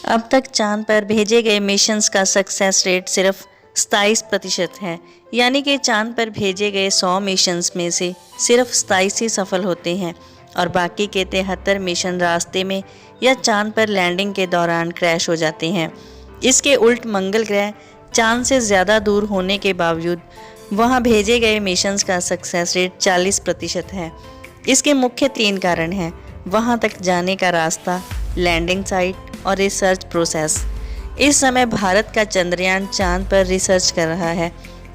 अब तक चांद पर भेजे गए मिशंस का सक्सेस रेट सिर्फ 27% है, यानी कि चांद पर भेजे गए 100 मिशंस में से सिर्फ 27 ही सफल होते हैं और बाकी के 73 मिशन रास्ते में या चांद पर लैंडिंग के दौरान क्रैश हो जाते हैं। इसके उल्ट मंगल ग्रह चांद से ज़्यादा दूर होने के बावजूद वहां भेजे गए मिशंस का सक्सेस रेट 40% है। इसके मुख्य 3 कारण हैं: वहां तक जाने का रास्ता, लैंडिंग साइट और रिसर्च प्रोसेस। इस समय भारत का चंद्रयान चांद पर रिसर्च कर रहा है।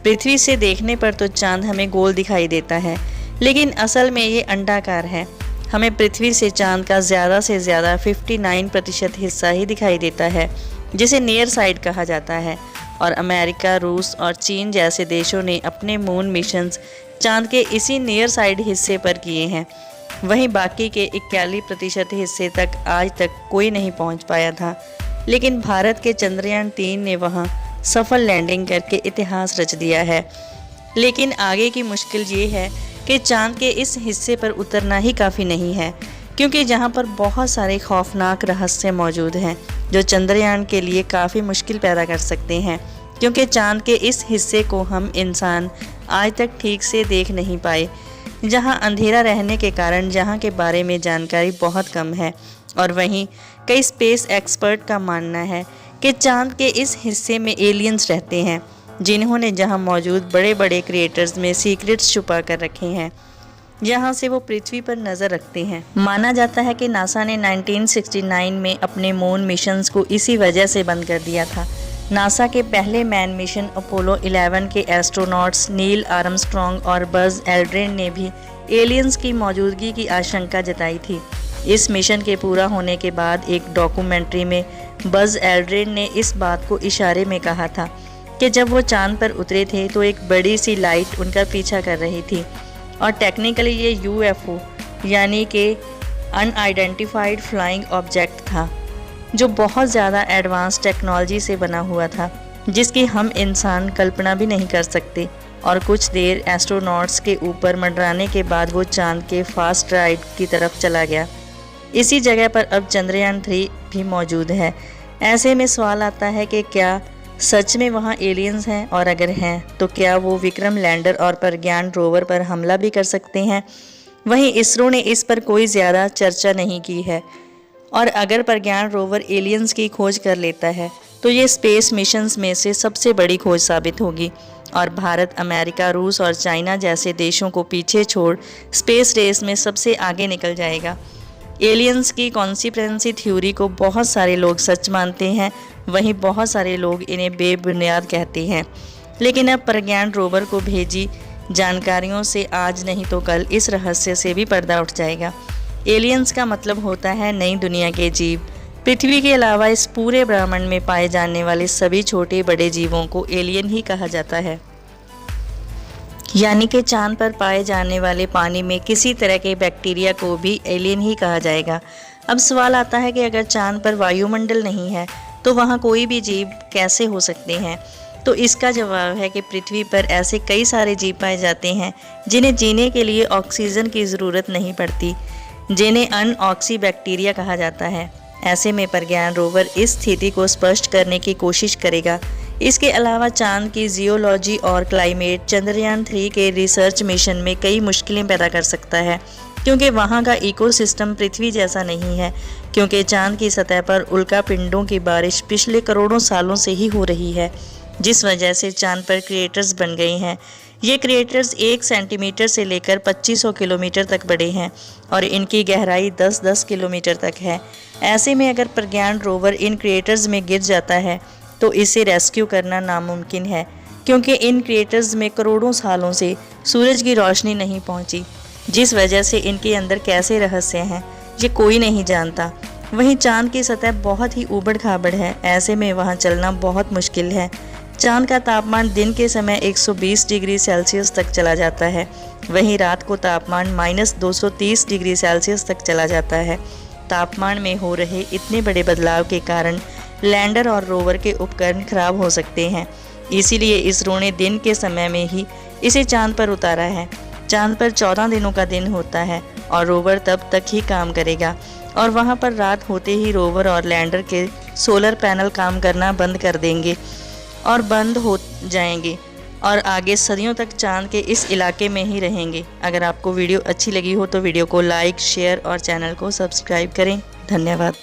पृथ्वी से देखने पर तो चांद हमें गोल दिखाई देता है, लेकिन असल में ये अंडाकार है। हमें पृथ्वी से चांद का ज़्यादा से ज़्यादा 59% हिस्सा ही दिखाई देता है, जिसे नियर साइड कहा जाता है। और अमेरिका, रूस और चीन जैसे देशों ने अपने मून मिशंस चांद के इसी नियर साइड हिस्से पर किए हैं। वहीं बाकी के 41% हिस्से तक आज तक कोई नहीं पहुंच पाया था, लेकिन भारत के चंद्रयान 3 ने वहां सफल लैंडिंग करके इतिहास रच दिया है। लेकिन आगे की मुश्किल ये है कि चांद के इस हिस्से पर उतरना ही काफ़ी नहीं है, क्योंकि जहां पर बहुत सारे खौफनाक रहस्य मौजूद हैं जो चंद्रयान के लिए काफ़ी मुश्किल पैदा कर सकते हैं, क्योंकि चांद के इस हिस्से को हम इंसान आज तक ठीक से देख नहीं पाए, जहां अंधेरा रहने के कारण जहां के बारे में जानकारी बहुत कम है। और वहीं कई स्पेस एक्सपर्ट का मानना है कि चांद के इस हिस्से में एलियंस रहते हैं, जिन्होंने जहां मौजूद बड़े बड़े क्रिएटर्स में सीक्रेट्स छुपा कर रखे हैं, जहां से वो पृथ्वी पर नज़र रखते हैं। माना जाता है कि नासा ने 1969 में अपने मून मिशंस को इसी वजह से बंद कर दिया था। नासा के पहले मैन मिशन अपोलो 11 के एस्ट्रोनॉट्स नील आर्मस्ट्रॉन्ग और बज़ एल्ड्रिन ने भी एलियंस की मौजूदगी की आशंका जताई थी। इस मिशन के पूरा होने के बाद एक डॉक्यूमेंट्री में बज़ एल्ड्रिन ने इस बात को इशारे में कहा था कि जब वो चांद पर उतरे थे तो एक बड़ी सी लाइट उनका पीछा कर रही थी, और टेक्निकली ये UFO यानी कि अनआइडेंटिफाइड फ्लाइंग ऑब्जेक्ट था, जो बहुत ज़्यादा एडवांस टेक्नोलॉजी से बना हुआ था, जिसकी हम इंसान कल्पना भी नहीं कर सकते। और कुछ देर एस्ट्रोनॉट्स के ऊपर मंडराने के बाद वो चांद के फास्ट राइड की तरफ चला गया। इसी जगह पर अब चंद्रयान 3 भी मौजूद है। ऐसे में सवाल आता है कि क्या सच में वहाँ एलियंस हैं, और अगर हैं तो क्या वो विक्रम लैंडर और प्रज्ञान रोवर पर हमला भी कर सकते हैं। वहीं इसरो ने इस पर कोई ज़्यादा चर्चा नहीं की है, और अगर प्रज्ञान रोवर एलियंस की खोज कर लेता है तो ये स्पेस मिशंस में से सबसे बड़ी खोज साबित होगी, और भारत, अमेरिका, रूस और चाइना जैसे देशों को पीछे छोड़ स्पेस रेस में सबसे आगे निकल जाएगा। एलियंस की कॉन्स्पिरेसी थ्योरी को बहुत सारे लोग सच मानते हैं, वहीं बहुत सारे लोग इन्हें बेबुनियाद कहते हैं। लेकिन अब प्रज्ञान रोवर को भेजी जानकारियों से आज नहीं तो कल इस रहस्य से भी पर्दा उठ जाएगा। एलियंस का मतलब होता है नई दुनिया के जीव। पृथ्वी के अलावा इस पूरे ब्रह्मांड में पाए जाने वाले सभी छोटे बड़े जीवों को एलियन ही कहा जाता है, यानी कि चांद पर पाए जाने वाले पानी में किसी तरह के बैक्टीरिया को भी एलियन ही कहा जाएगा। अब सवाल आता है कि अगर चांद पर वायुमंडल नहीं है तो वहाँ कोई भी जीव कैसे हो सकते हैं। तो इसका जवाब है कि पृथ्वी पर ऐसे कई सारे जीव पाए जाते हैं जिन्हें जीने के लिए ऑक्सीजन की ज़रूरत नहीं पड़ती, जिन्हें अनऑक्सी बैक्टीरिया कहा जाता है। ऐसे में प्रज्ञान रोवर इस स्थिति को स्पष्ट करने की कोशिश करेगा। इसके अलावा चांद की जियोलॉजी और क्लाइमेट चंद्रयान 3 के रिसर्च मिशन में कई मुश्किलें पैदा कर सकता है, क्योंकि वहाँ का इकोसिस्टम पृथ्वी जैसा नहीं है, क्योंकि चांद की सतह पर उल्का पिंडों की बारिश पिछले करोड़ों सालों से ही हो रही है, जिस वजह से चांद पर क्रेटर्स बन गए हैं। ये क्रेटर्स 1 सेंटीमीटर से लेकर 2500 किलोमीटर तक बड़े हैं और इनकी गहराई 10-10 किलोमीटर तक है। ऐसे में अगर प्रज्ञान रोवर इन क्रेटर्स में गिर जाता है तो इसे रेस्क्यू करना नामुमकिन है, क्योंकि इन क्रेटर्स में करोड़ों सालों से सूरज की रोशनी नहीं पहुंची, जिस वजह से इनके अंदर कैसे रहस्य हैं ये कोई नहीं जानता। वहीं चांद की सतह बहुत ही ऊबड़ खाबड़ है, ऐसे में वहाँ चलना बहुत मुश्किल है। चांद का तापमान दिन के समय 120 डिग्री सेल्सियस तक चला जाता है, वहीं रात को तापमान -230 डिग्री सेल्सियस तक चला जाता है। तापमान में हो रहे इतने बड़े बदलाव के कारण लैंडर और रोवर के उपकरण खराब हो सकते हैं। इसीलिए इसरो ने दिन के समय में ही इसे चांद पर उतारा है। चांद पर 14 दिनों का दिन होता है और रोवर तब तक ही काम करेगा, और वहां पर रात होते ही रोवर और लैंडर के सोलर पैनल काम करना बंद कर देंगे और बंद हो जाएंगे और आगे सदियों तक चांद के इस इलाके में ही रहेंगे। अगर आपको वीडियो अच्छी लगी हो तो वीडियो को लाइक, शेयर और चैनल को सब्सक्राइब करें। धन्यवाद।